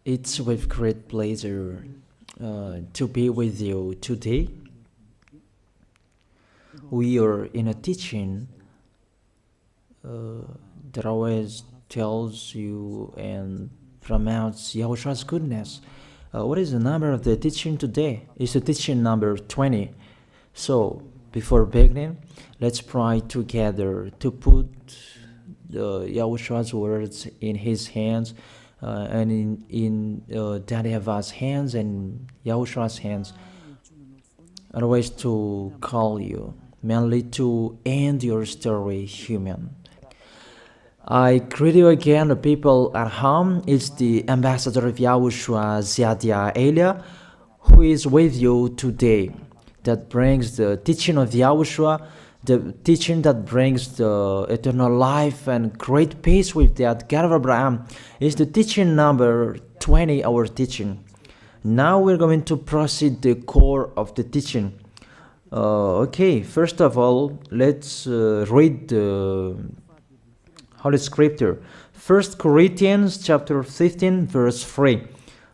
It's with great pleasure to be with you today. We are in a teaching that always tells you and promotes Yahushua's goodness. What is the number of the teaching today? It's the teaching number 20. So, before beginning, let's pray together to put Yahushua's words in his hands and in Daddy Ava's hands and Yahushua's hands. Otherwise, to call you, mainly to end your story human. I greet you again, the people at home. It's the ambassador of Yahushua, Ziadia Elia, who is with you today. That brings the teaching of Yahushua, the teaching that brings the eternal life and great peace with that God of Abraham. Is the teaching number 20, our teaching. Now we're going to proceed the core of the teaching. Okay, first of all, let's read the Holy Scripture. 1 Corinthians chapter 15, verse 3.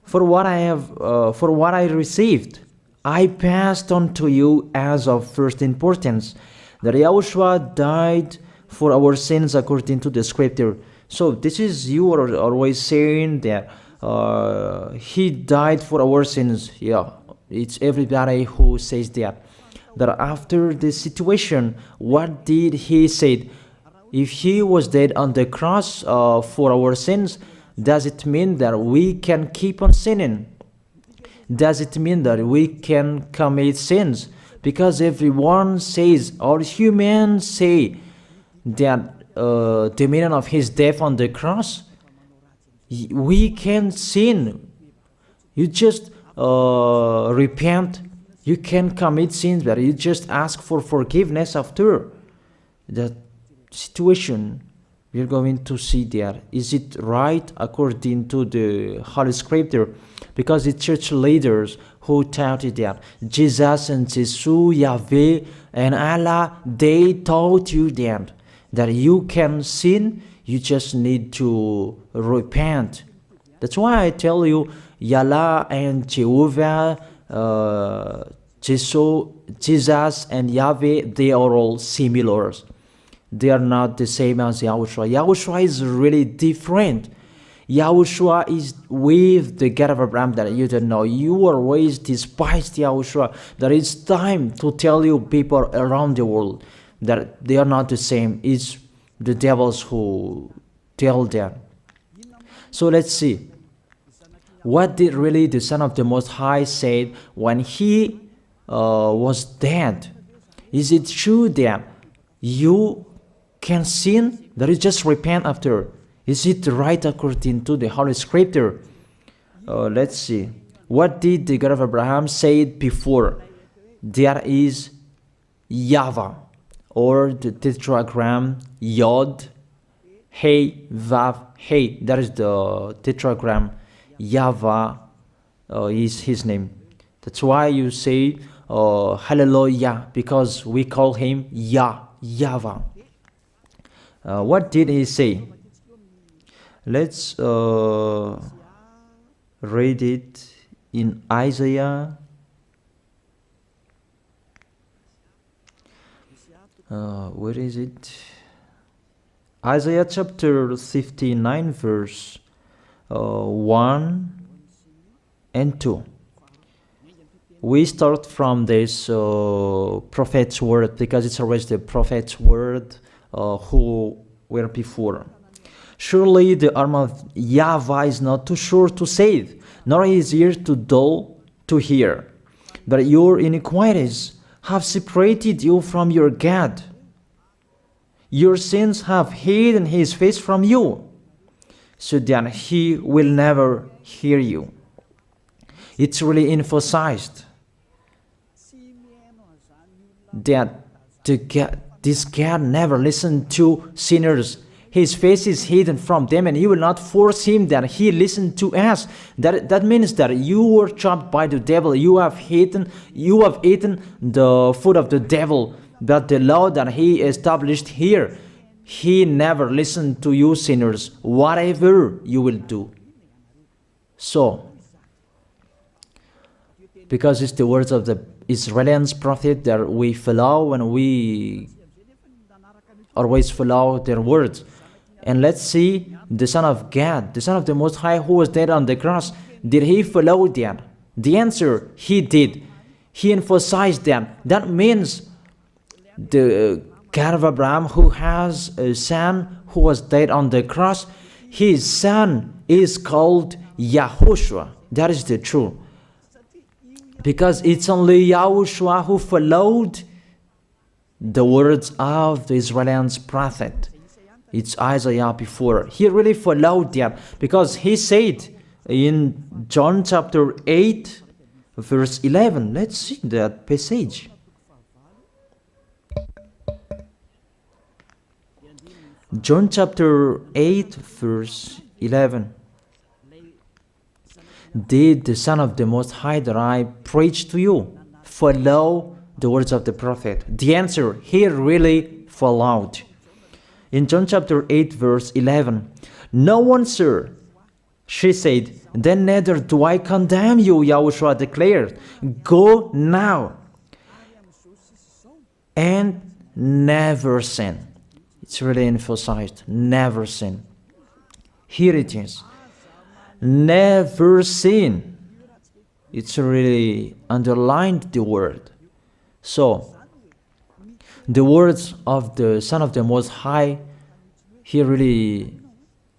For what I received, I passed on to you as of first importance, that Yahushua died for our sins according to the Scripture. So this is, you are always saying that he died for our sins. Yeah, it's everybody who says that. That after the situation, what did he say? If he was dead on the cross for our sins, does it mean that we can keep on sinning? Does it mean that we can commit sins? Because everyone says, or humans say, that the meaning of his death on the cross, we can sin. You just repent. You can commit sins, but you just ask for forgiveness after that situation. We're going to see there. Is it right according to the Holy Scripture? Because the church leaders who taught it that Jesus and Jesus, Yahweh and Allah, they taught you that you can sin, you just need to repent. That's why I tell you, Yahweh and Jehovah, Jesus and Yahweh, they are all similar. They are not the same as Yahushua. Yahushua is really different. Yahushua is with the God of Abraham that you don't know. You always despised Yahushua. That it's time to tell you people around the world that they are not the same. It's the devils who tell them. So let's see. What did really the Son of the Most High say when he was dead? Is it true that you can sin, that you just repent after? Is it right according to the Holy Scripture? Let's see. What did the God of Abraham say before? There is YAHVAH, or the tetragram Yod, Hey, Vav, Hey. That is the tetragram. YAHVAH is his name. That's why you say Hallelujah, because we call him YAHVAH. What did he say? Let's read it in Isaiah. Where is it? Isaiah chapter 59, verse 1 and 2. We start from this prophet's word, because it's always the prophet's word who were before. Surely the arm of YAHVAH is not too short to save, nor his ear too dull to hear. But your iniquities have separated you from your God. Your sins have hidden his face from you, so that he will never hear you. It's really emphasized that this God never listened to sinners. His face is hidden from them, and you will not force him that he listen to us. That means that you were trapped by the devil. You have eaten the food of the devil. But the law that he established here, he never listened to you sinners, whatever you will do. So, because it's the words of the Israelians prophet that we follow, and we always follow their words. And let's see the Son of God, the Son of the Most High, who was dead on the cross. Did he follow that? The answer, he did. He emphasized that. That means the God of Abraham, who has a son who was dead on the cross, his son is called YAHOSHUAH. That is the truth. Because it's only YAHOSHUAH who followed the words of the Israelians prophet. It's Isaiah before. He really followed that, because he said in John chapter 8, verse 11. Let's see that passage. John chapter 8, verse 11. Did the Son of the Most High that I preach to you follow the words of the prophet? The answer, he really followed. In John chapter 8, verse 11, no one, sir, she said, then neither do I condemn you, YAHOSHUAH declared. Go now and never sin. It's really emphasized, never sin. Here it is. Never sin. It's really underlined the word. So, the words of the Son of the Most High, he really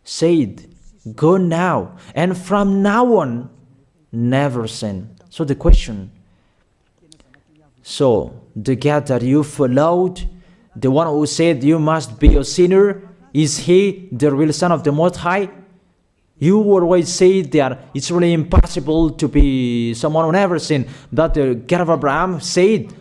said, go now, and from now on, never sin. So the question, so the God that you followed, the one who said you must be a sinner, is he the real Son of the Most High? You always say that it's really impossible to be someone who never sinned. But the God of Abraham said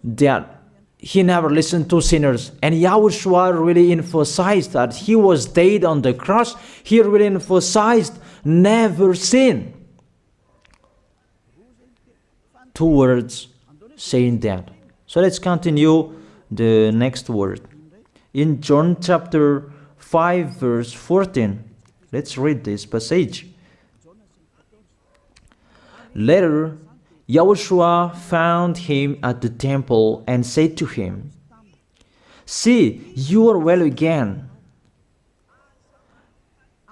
that he never listened to sinners. And YAHOSHUAH really emphasized that he was dead on the cross. He really emphasized never sin. Two words saying that. So let's continue the next word. In John chapter 5, verse 14. Let's read this passage. Later, YAHOSHUAH found him at the temple and said to him, see, you are well again.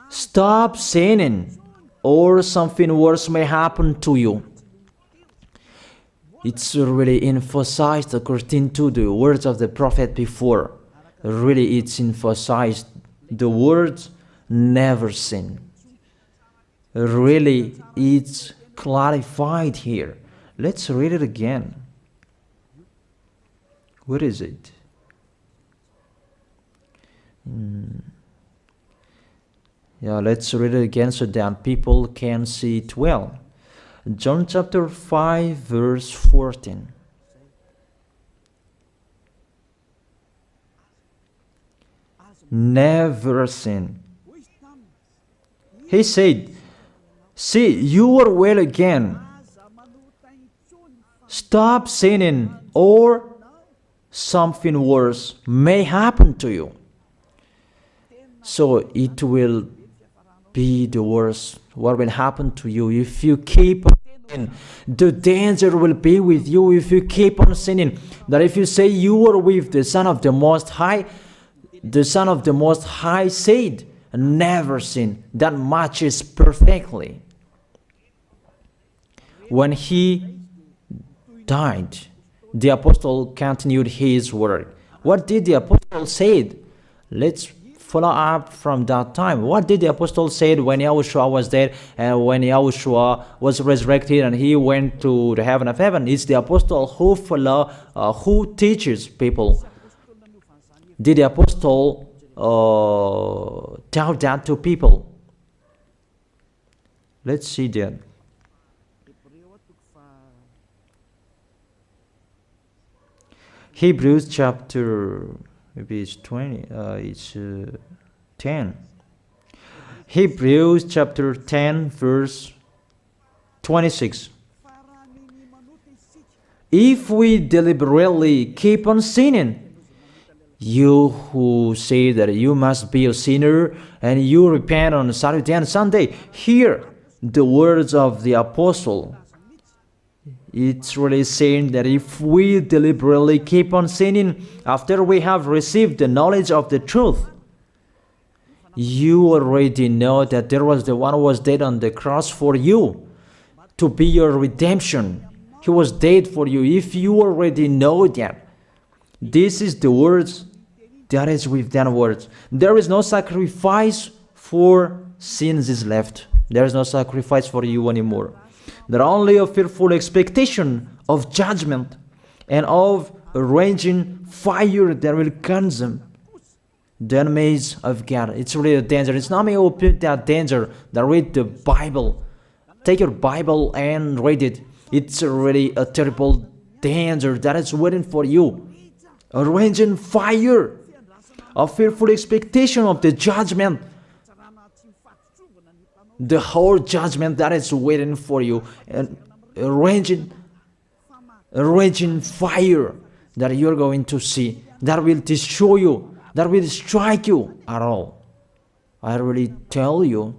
Stop sinning, or something worse may happen to you. It's really emphasized according to the words of the prophet before. Really, it's emphasized the words never sin. Really, it's clarified here. Let's read it again. Where is it? Yeah, let's read it again so that people can see it well. John chapter 5, verse 14. Never sin. He said, see, you are well again. Stop sinning, or something worse may happen to you. So it will be the worst. What will happen to you if you keep on sinning? The danger will be with you if you keep on sinning. That if you say you are with the Son of the Most High, the Son of the Most High said, never sin. That matches perfectly. When he died, the apostle continued his work. What did the apostle say? Let's follow up from that time. What did the apostle say when YAHOSHUAH was dead and when YAHOSHUAH was resurrected and he went to the heaven of heaven? It's the apostle who teaches people. Did the apostle tell that to people? Let's see that. Hebrews chapter, maybe it's 20, it's 10. Hebrews chapter 10, verse 26. If we deliberately keep on sinning, you who say that you must be a sinner and you repent on Saturday and Sunday, here the words of the apostle. It's really saying that if we deliberately keep on sinning after we have received the knowledge of the truth, you already know that there was the one who was dead on the cross for you to be your redemption. He was dead for you. If you already know that, this is the words that is with that words. There is no sacrifice for sins is left. There is no sacrifice for you anymore. There are only a fearful expectation of judgment and of a raging fire that will consume the enemies of God. It's really a danger. It's not me who put that danger that read the Bible. Take your Bible and read it. It's really a terrible danger that is waiting for you. A raging fire, a fearful expectation of the judgment. The whole judgment that is waiting for you, and a raging fire that you're going to see, that will destroy you, that will strike you at all. I really tell you,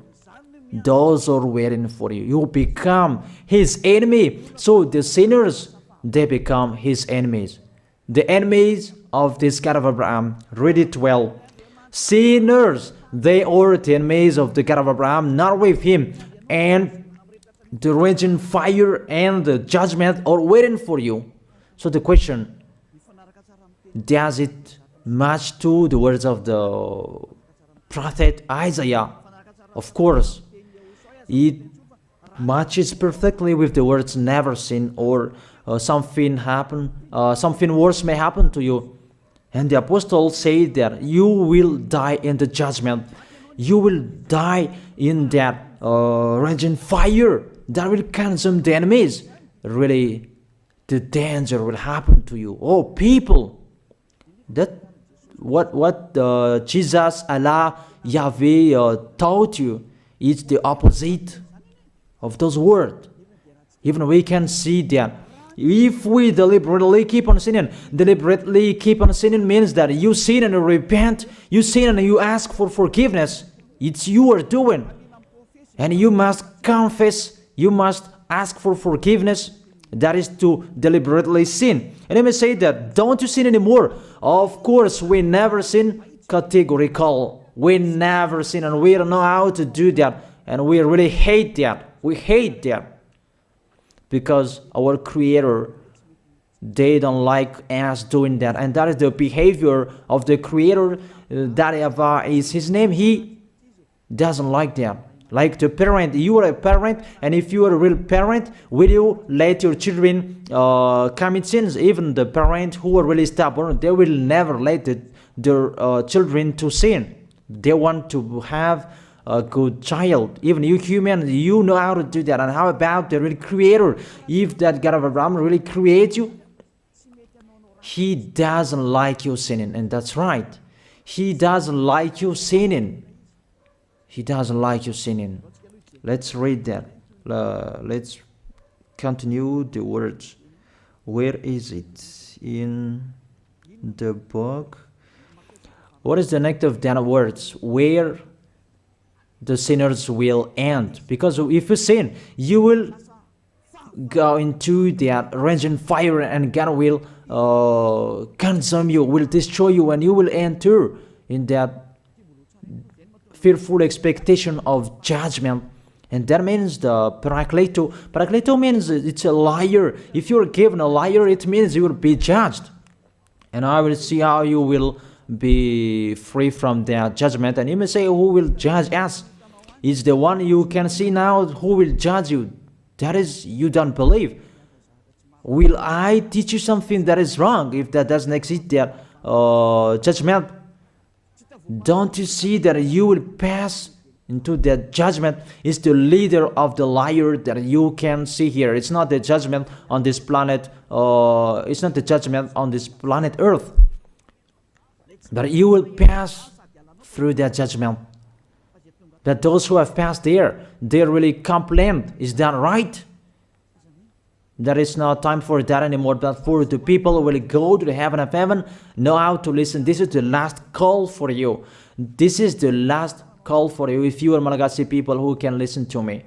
those are waiting for you. You become his enemy. So the sinners, they become his enemies. The enemies of this God of Abraham. Read it well. Sinners, they are the enemies of the God of Abraham, not with him. And the raging fire and the judgment are waiting for you. So the question, does it match to the words of the prophet Isaiah? Of course, it matches perfectly with the words never sin, or something worse may happen to you. And the apostle said that you will die in the judgment. You will die in that raging fire that will consume the enemies. Really, the danger will happen to you. Oh, people, that what Jesus, Allah, Yahweh taught you is the opposite of those words. Even we can see that. If we deliberately keep on sinning means that you sin and you repent, you sin and you ask for forgiveness. It's you are doing. And you must confess, you must ask for forgiveness. That is to deliberately sin. And I may say that, don't you sin anymore? Of course, we never sin categorical. We never sin, and we don't know how to do that. And we really hate that. We hate that. Because our Creator, they don't like us doing that. And that is the behavior of the Creator. That YAHVAH is his name. He doesn't like that. Like the parent, you are a parent, and if you are a real parent, will you let your children commit sins? Even the parent who are really stubborn, they will never let their children to sin. They want to have a good child. Even you human, you know how to do that. And how about the real Creator? If that God of Abraham really creates you, he doesn't like you sinning. And that's right. He doesn't like you sinning. He doesn't like you sinning. Let's read that. Let's continue the words. Where is it? In the book. What is the next of that words? Where the sinners will end. Because if you sin, you will go into that raging fire, and God will consume you, will destroy you, and you will enter in that fearful expectation of judgment. And that means the parakleto. Parakleto means it's a liar. If you're given a liar, it means you will be judged. And I will see how you will be free from that judgment. And you may say, who will judge us? It's the one you can see now who will judge you. That is, you don't believe. Will I teach you something that is wrong if that doesn't exist, that judgment? Don't you see that you will pass into that judgment? Is the leader of the liar that you can see here. It's not the judgment on this planet. It's not the judgment on this planet Earth. But you will pass through that judgment. That those who have passed there, they really complain. Is that right? There is no time for that anymore. But for the people who will go to the heaven of heaven, know how to listen. This is the last call for you. This is the last call for you. If you are Malagasy people who can listen to me,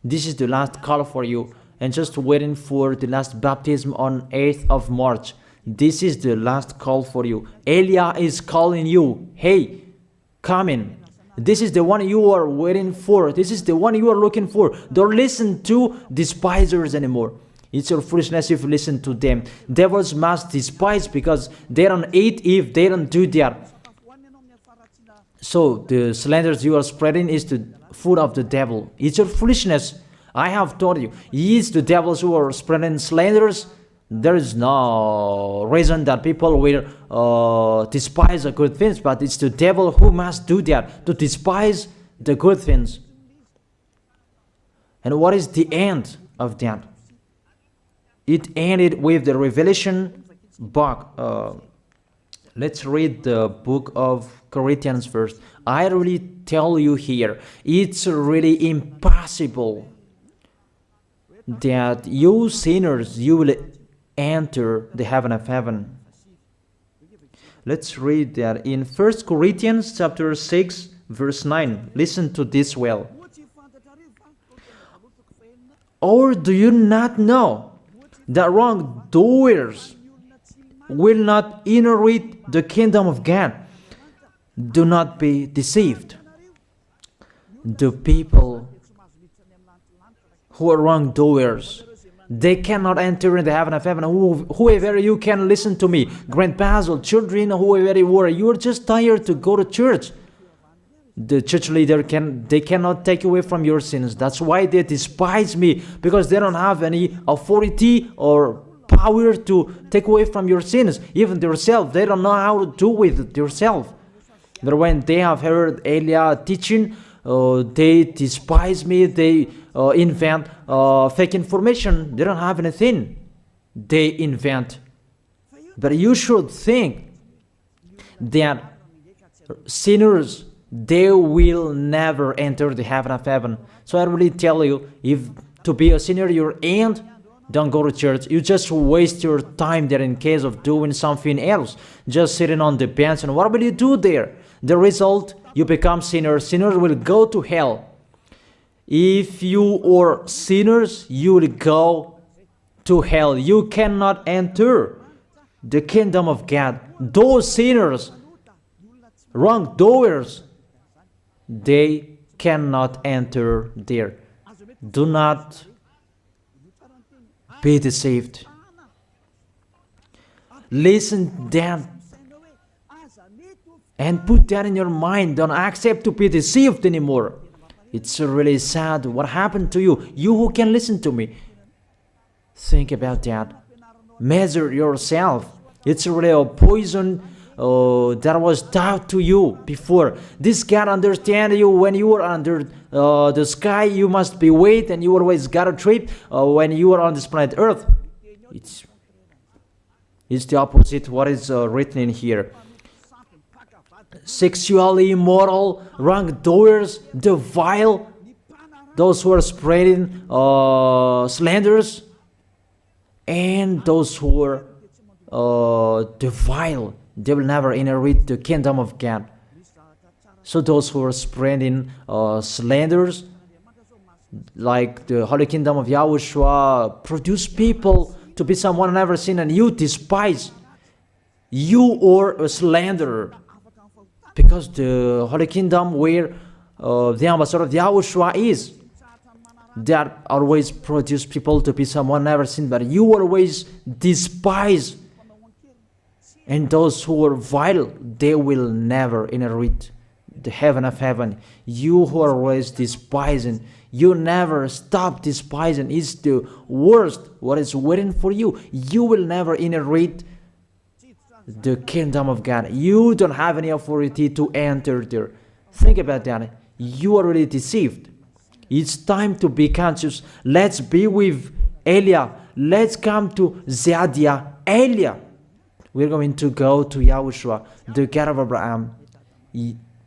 This is the last call for you. And just waiting for the last baptism on 8th of March. This is the last call for you. Elia is calling you. Hey, come in. This is the one you are waiting for. This is the one you are looking for. Don't listen to despisers anymore. It's your foolishness if you listen to them. Devils must despise because they don't eat if they don't do that. So the slanders you are spreading is the food of the devil. It's your foolishness. I have told you. It's the devils who are spreading slanders. There is no reason that people will despise the good things, but it's the devil who must do that, to despise the good things. And what is the end of that? It ended with the Revelation book. Let's read the book of Corinthians first. I really tell you here, it's really impossible that you sinners, you will enter the heaven of heaven. Let's read that in 1 Corinthians chapter 6 verse 9. Listen to this well. Or do you not know that wrongdoers will not inherit the kingdom of God? Do not be deceived. The people who are wrongdoers, they cannot enter in the heaven of heaven. Whoever you can listen to me, grandpas or children, whoever you are, you are just tired to go to church. The church leader they cannot take away from your sins. That's why they despise me, because they don't have any authority or power to take away from your sins. Even themselves, they don't know how to do with it themselves. But when they have heard Elia teaching, they despise me. They invent fake information. They don't have anything. They invent. But you should think that sinners, they will never enter the heaven of heaven. So I really tell you, if to be a sinner you're in, don't go to church. You just waste your time there in case of doing something else. Just sitting on the bench, and what will you do there? The result, you become sinners. Sinners will go to hell. If you are sinners, you will go to hell. You cannot enter the kingdom of God. Those sinners, wrongdoers, they cannot enter there. Do not be deceived. Listen then and put that in your mind. Don't accept to be deceived anymore. It's really sad what happened to you. You who can listen to me, think about that. Measure yourself. It's really a poison that was taught to you before. This God understand you when you were under the sky. You must be wait, and you always got a trip when you are on this planet Earth. It's the opposite what is written in here. Sexually immoral, wrongdoers, the vile, those who are spreading slanders, and those who are the vile, they will never inherit the kingdom of God. So those who are spreading slanders, like the Holy Kingdom of YAHOSHUAH, produce people to be someone never seen, and you despise. You are a slanderer. Because the Holy Kingdom where the ambassador of YAHOSHUAH is, that always produce people to be someone never seen, but you always despise. And those who are vile, they will never inherit the heaven of heaven. You who are always despising, you never stop despising. It's the worst what is waiting for you. You will never inherit the kingdom of God. You don't have any authority to enter there. Think about that. You are already deceived. It's time to be conscious. Let's be with Elia. Let's come to Zeadiah. Elia. We're going to go to YAHOSHUAH, the God of Abraham,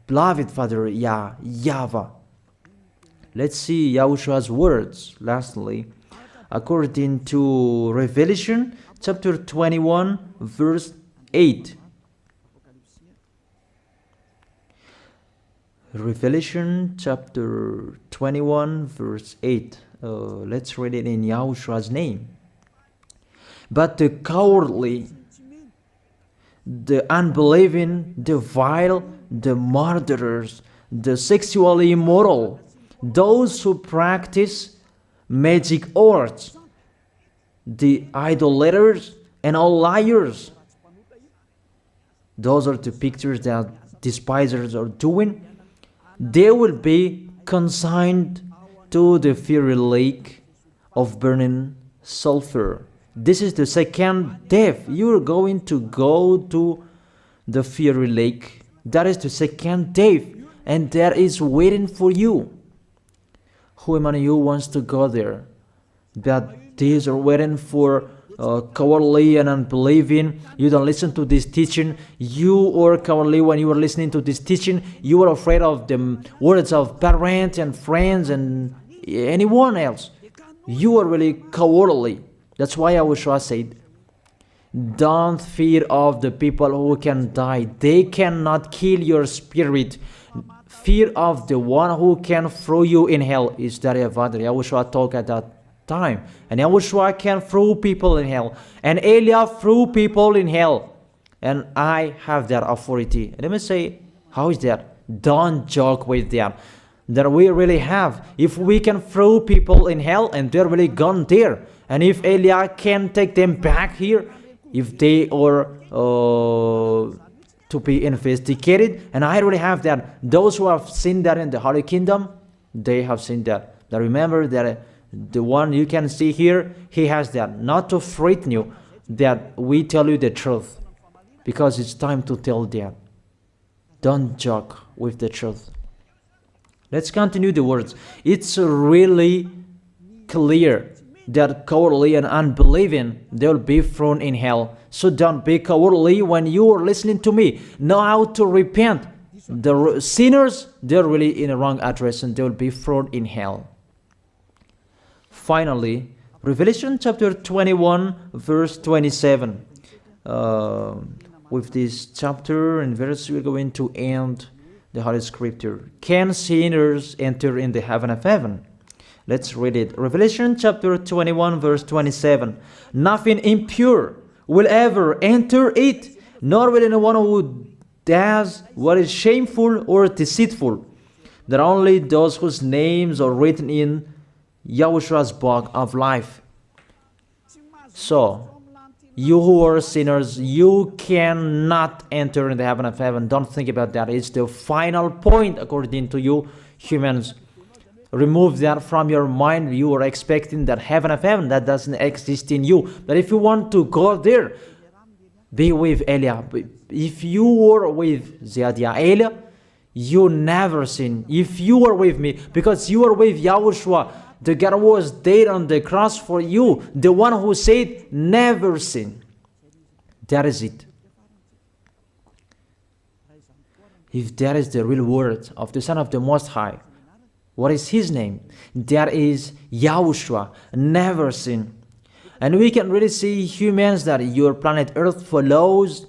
beloved Father YAHVAH. Let's see YAHOSHUAH's words. Lastly, according to Revelation chapter 21 verse 8. Revelation chapter 21 verse 8. Let's read it in Yahoshua's name. But the cowardly, the unbelieving, the vile, the murderers, the sexually immoral, those who practice magic arts, the idolaters, and all liars. Those are the pictures that despisers are doing. They will be consigned to the fiery lake of burning sulfur. This is the second death. You are going to go to the fiery lake. That is the second death, and that is waiting for you. Who among you wants to go there? That these are waiting for cowardly and unbelieving. You don't listen to this teaching. You are cowardly when you are listening to this teaching. You are afraid of the words of parents and friends and anyone else. You are really cowardly. That's why YAHOSHUAH said, don't fear of the people who can die. They cannot kill your spirit. Fear of the one who can throw you in hell. Is that what YAHOSHUAH talked at that time? And YAHOSHUAH can throw people in hell. And Elia threw people in hell. And I have that authority. Let me say, how is that? Don't joke with that. That we really have. If we can throw people in hell and they're really gone there. And if Elia can take them back here, if they are to be investigated, and I really have that. Those who have seen that in the Holy Kingdom, they have seen that. Now remember that the one you can see here, he has that. Not to frighten you, that we tell you the truth, because it's time to tell that. Don't joke with the truth. Let's continue the words. It's really clear that cowardly and unbelieving, they'll be thrown in hell. So don't be cowardly when you are listening to me. Know how to repent. The sinners, they're really in the wrong address and they'll be thrown in hell. Finally, Revelation chapter 21, verse 27. With this chapter and verse, we're going to end the Holy Scripture. Can sinners enter in the heaven of heaven? Let's read it. Revelation chapter 21, verse 27. Nothing impure will ever enter it, nor will anyone who does what is shameful or deceitful. That only those whose names are written in YAHOSHUAH's book of life. So, you who are sinners, you cannot enter in the heaven of heaven. Don't think about that. It's the final point according to you humans. Remove that from your mind. You are expecting that heaven of heaven that doesn't exist in you. But if you want to go there, be with Elia. If you were with Elia, you never sin. If you are with me, because you are with YAHOSHUAH, the God was dead on the cross for you, the one who said never sin. That is it. If that is the real word of the Son of the Most High, what is his name? That is YAHOSHUAH, never sin. And we can really see humans that your planet Earth follows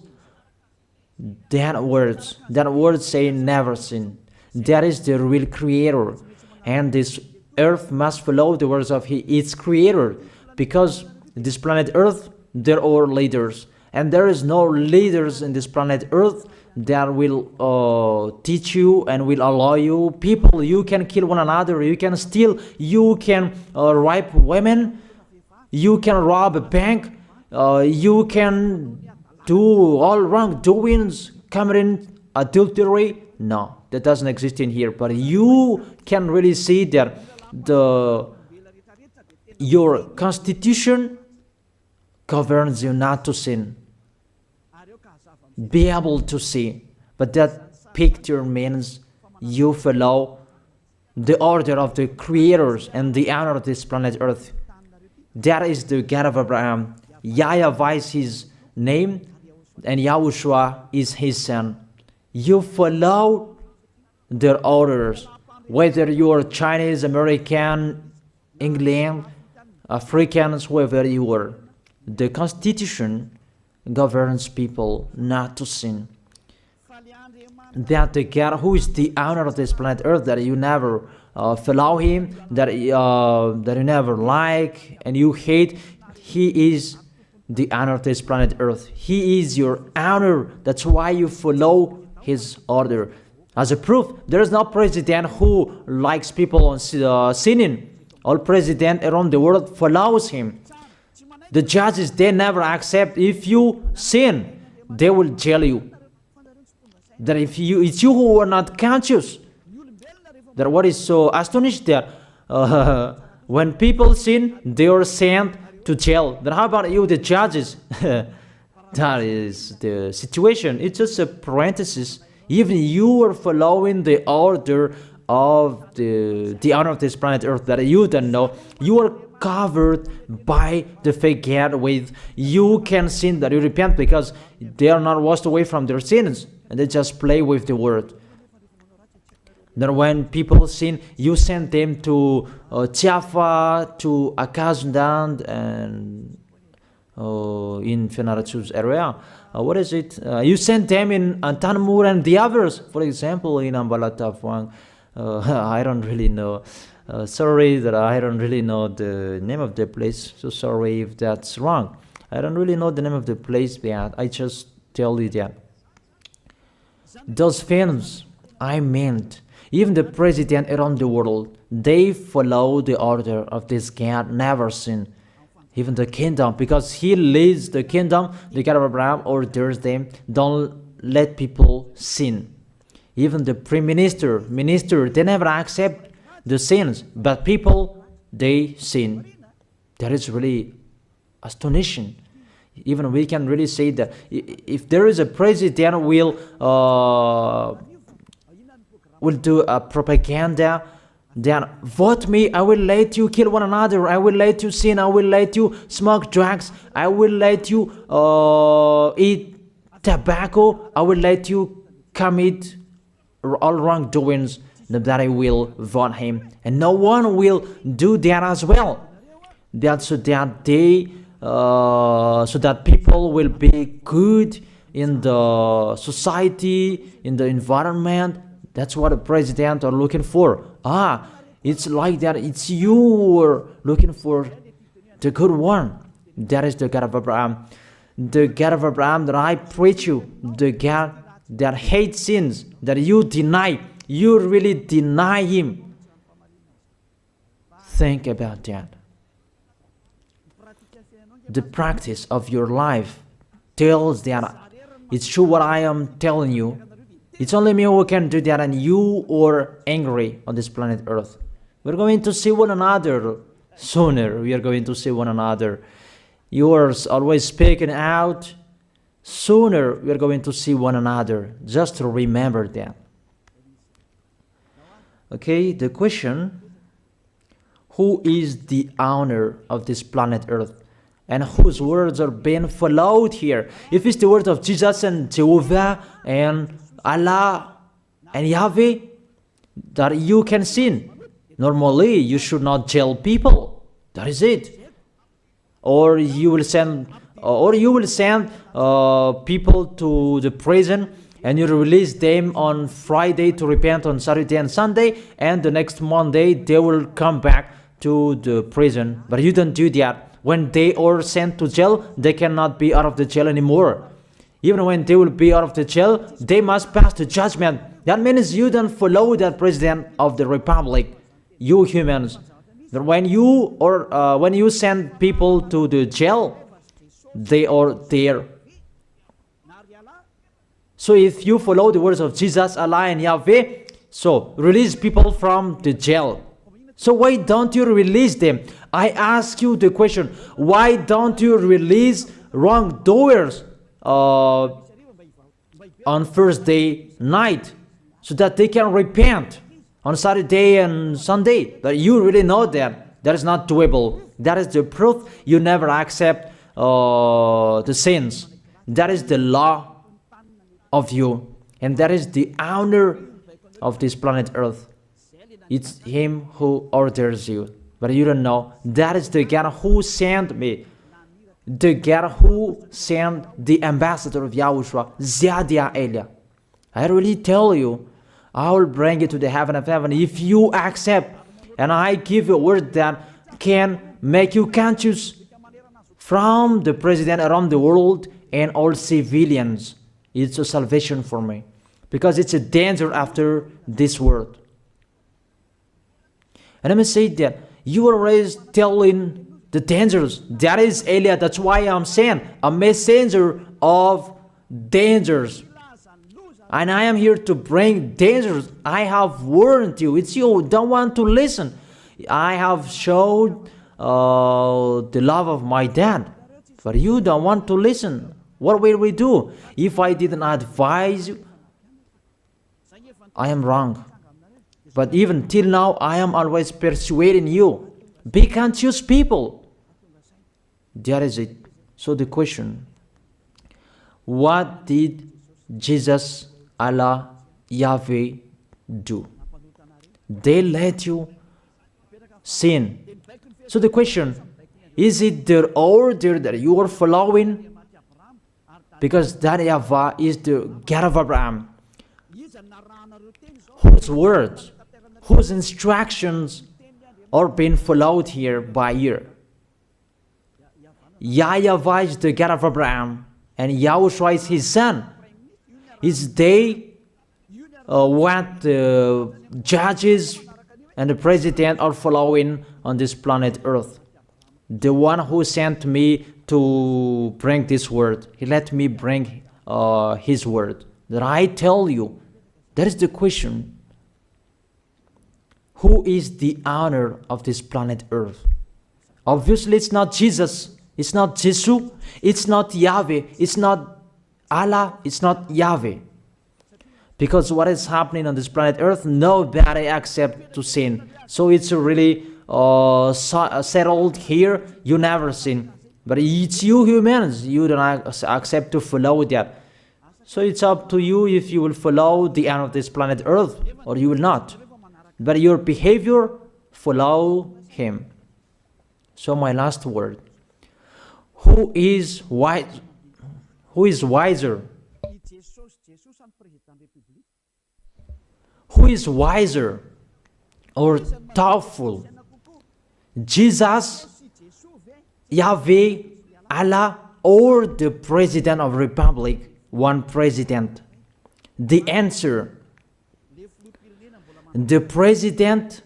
that words. That word saying never sin. That is the real creator. And this Earth must follow the words of its creator. Because this planet Earth, there are leaders. And there is no leaders in this planet Earth that will teach you and will allow you. People, you can kill one another, you can steal, you can rape women, you can rob a bank, you can do all wrongdoings, committing adultery. No, that doesn't exist in here. But you can really see that your constitution governs you not to sin. Be able to see. But that picture means you follow the order of the creators and the honor of this planet Earth. That is the God of Abraham. YAHVAH is his name, and YAHOSHUAH is his son. You follow their orders, whether you are Chinese, American, England, Africans, whoever you are. The Constitution governs people not to sin. that the God who is the owner of this planet Earth, that you never follow him, that you never like and you hate, he is the owner of this planet Earth. He is your owner. That's why you follow his order. As a proof, there is no president who likes people on sinning. All president around the world follows him. The judges, they never accept. If you sin, they will jail you. That if it's you who are not conscious. That what is so astonished that when people sin, they are sent to jail. Then how about you, the judges? That is the situation. It's just a parenthesis. Even you are following the order of the owner of this planet Earth that you don't know. You are covered by the fake God with you can sin, that you repent, because they are not washed away from their sins and they just play with the word. Then when people sin, you send them to YAHVAH, to Akazandand, and in Fenarachu's area. What is it? You send them in Tanmur and the others. For example, in Ambalatafwang. I don't really know. Sorry that I don't really know the name of the place. So sorry if that's wrong. I don't really know the name of the place, but I just tell you that. Those films, I meant, even the president around the world, they follow the order of this God, never sin. Even the kingdom, because he leads the kingdom, the God of Abraham orders them, don't let people sin. Even the prime minister, they never accept the sins, but people, they sin. That is really astonishing. Even we can really say that if there is a president will do a propaganda, then vote me, I will let you kill one another, I will let you sin, I will let you smoke drugs, I will let you eat tobacco, I will let you commit all wrongdoings, that I will vote him. And no one will do that as well. That's so that they so that people will be good in the society, in the environment. That's what the president are looking for. It's like that. It's you who are looking for the good one. That is the God of Abraham. The God of Abraham that I preach you. The God that hates sins, that you deny. You really deny him. Think about that. The practice of your life tells that it's true what I am telling you. It's only me who can do that, and you are angry on this planet Earth. We're going to see one another sooner. We are going to see one another. You are always speaking out. Sooner we are going to see one another. Just to remember that. Okay, the question: who is the owner of this planet Earth? And whose words are being followed here? If it's the word of Jesus and Jehovah and Allah and Yahweh, that you can sin. Normally, you should not jail people. That is it. Or you will send, people to the prison, and you release them on Friday to repent on Saturday and Sunday, and the next Monday they will come back to the prison. But you don't do that. When they are sent to jail, they cannot be out of the jail anymore. Even when they will be out of the jail, they must pass the judgment. That means you don't follow that president of the republic, you humans. That when you send people to the jail, they are there. So if you follow the words of Jesus, Allah and Yahweh, so release people from the jail. So why don't you release them? I ask you the question, why don't you release wrongdoers on Thursday night so that they can repent on Saturday and Sunday? But you really know that that is not doable. That is the proof you never accept the sins. That is the law of you, and that is the owner of this planet Earth. It's him who orders you, but you don't know. That is the God who sent me, the God who sent the ambassador of Yahushua, Zadia Elia. I really tell you, I will bring you to the heaven of heaven if you accept, and I give you a word that can make you conscious from the president around the world and all civilians. It's a salvation for me, because it's a danger after this world. And let me say that you are always telling the dangers. That is Eliah. That's why I'm saying a messenger of dangers. And I am here to bring dangers. I have warned you. It's you don't want to listen. I have showed the love of my dad, but you don't want to listen. What will we do? If I didn't advise you, I am wrong. But even till now, I am always persuading you. Be conscious, people. That is it. So the question, what did Jesus, Allah, Yahweh do? They let you sin. So the question, is it their order that you are following? Because that YAHVAH is the God of Abraham, whose words, whose instructions are being followed here by year. YAHVAH is the God of Abraham, and YAHOSHUAH is his son. Is they what the judges and the president are following on this planet Earth. The one who sent me to bring this word, he let me bring his word. That I tell you, that is the question. Who is the owner of this planet Earth? Obviously, it's not Jesus. It's not Jesus. It's not Yahweh. It's not Allah. It's not Yahweh. Because what is happening on this planet Earth, nobody accepts to sin. So it's really settled here. You never sin. But it's you humans. You don't accept to follow that. So it's up to you if you will follow the end of this planet Earth or you will not. But your behavior, follow him. So my last word. Who is wise? Who is wiser? Who is wiser or doubtful? Jesus, Yahweh, Allah, or the President of Republic? One president. The answer. The president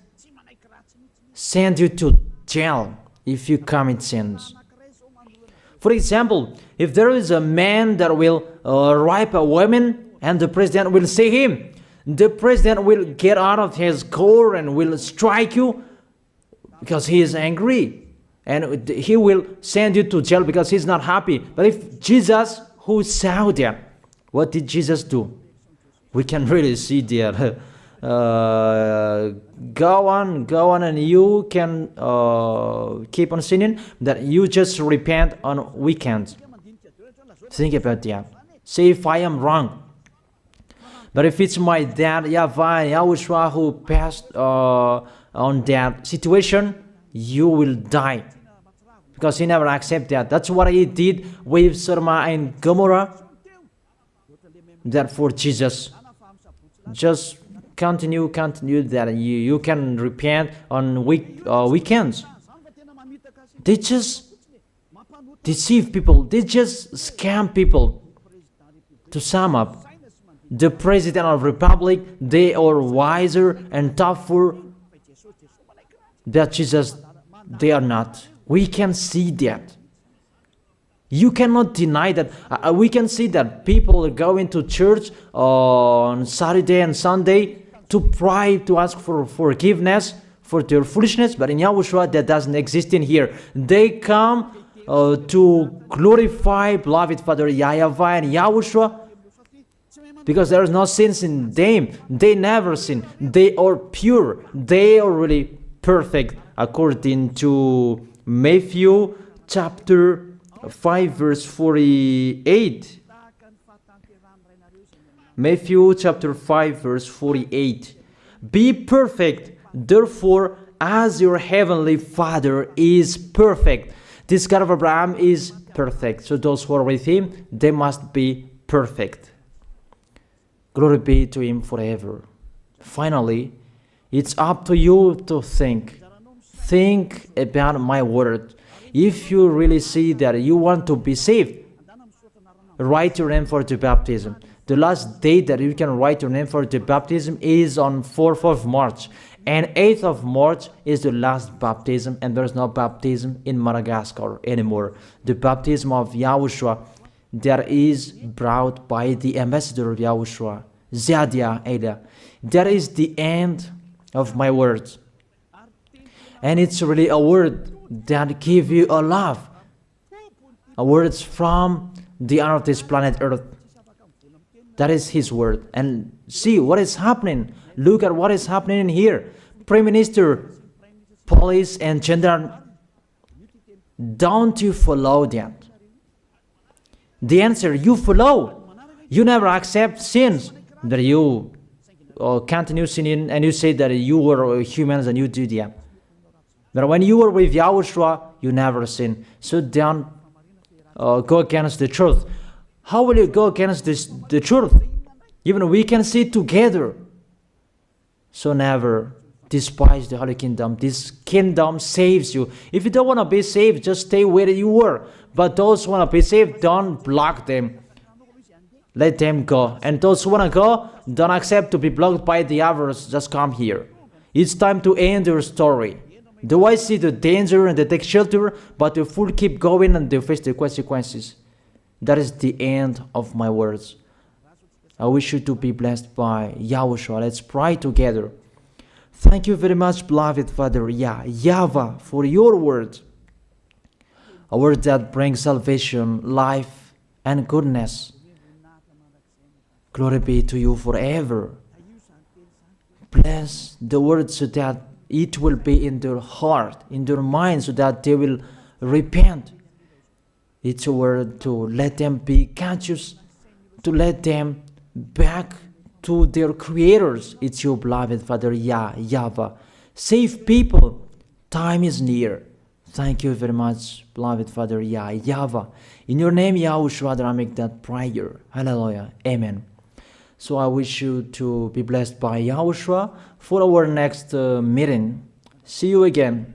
sends you to jail if you commit sins. For example, if there is a man that will rape a woman and the president will see him, the president will get out of his car and will strike you because he is angry. And he will send you to jail because he's not happy. But if Jesus, who saw that, what did Jesus do? We can really see that. Go on, and you can keep on sinning, that you just repent on weekends. Think about that. See if I am wrong. But if it's my dad, YAHVAH and YAHOSHUAH, who passed on that situation, you will die. Because he never accepted that. That's what he did with Sodom and Gomorrah. That for Jesus. Just continue that you can repent on weekends. They just deceive people. They just scam people. To sum up, the President of Republic, they are wiser and tougher than Jesus. They are not. We can see that. You cannot deny that. We can see that people are going to church on Saturday and Sunday to pray, to ask for forgiveness for their foolishness. But in YAHOSHUAH, that doesn't exist in here. They come to glorify beloved Father YAHVAH and YAHOSHUAH because there is no sins in them. They never sin. They are pure. They are really perfect according to Matthew chapter 5 verse 48. Matthew chapter 5 verse 48. Be perfect, therefore, as your heavenly Father is perfect. This God of Abraham is perfect. So those who are with him, they must be perfect. Glory be to Him forever. Finally, it's up to you to think. Think about my word. If you really see that you want to be saved, write your name for the baptism. The last date that you can write your name for the baptism is on 4th of March. And 8th of March is the last baptism, and there's no baptism in Madagascar anymore. The baptism of YAHOSHUAH that is brought by the ambassador of YAHOSHUAH, Zadia Ada. That is the end of my words. And it's really a word that gives you a love. A words from the honor of this planet Earth. That is His word. And see what is happening. Look at what is happening in here. Prime Minister, police, and gendarme. Don't you follow that? The answer, you follow. You never accept sins. That you continue sinning, and you say that you were humans and you do that. But when you were with YAHOSHUAH, you never sin. So don't go against the truth. How will you go against the truth? Even we can see together. So never despise the Holy Kingdom. This kingdom saves you. If you don't want to be saved, just stay where you were. But those who want to be saved, don't block them. Let them go. And those who want to go, don't accept to be blocked by the others. Just come here. It's time to end your story. Do I see the danger and they take shelter, but the fool keep going and they face the consequences? That is the end of my words. I wish you to be blessed by YAHOSHUAH. Let's pray together. Thank you very much, beloved Father YAHVAH, for your word. A word that brings salvation, life, and goodness. Glory be to you forever. Bless the word so that it will be in their heart, in their mind, so that they will repent. It's a word to let them be conscious, to let them back to their creators. It's your beloved Father YAHVAH. Save people. Time is near. Thank you very much, beloved Father YAHVAH. In your name, YAHOSHUAH, that I make that prayer. Hallelujah. Amen. So I wish you to be blessed by YAHOSHUAH for our next meeting. See you again.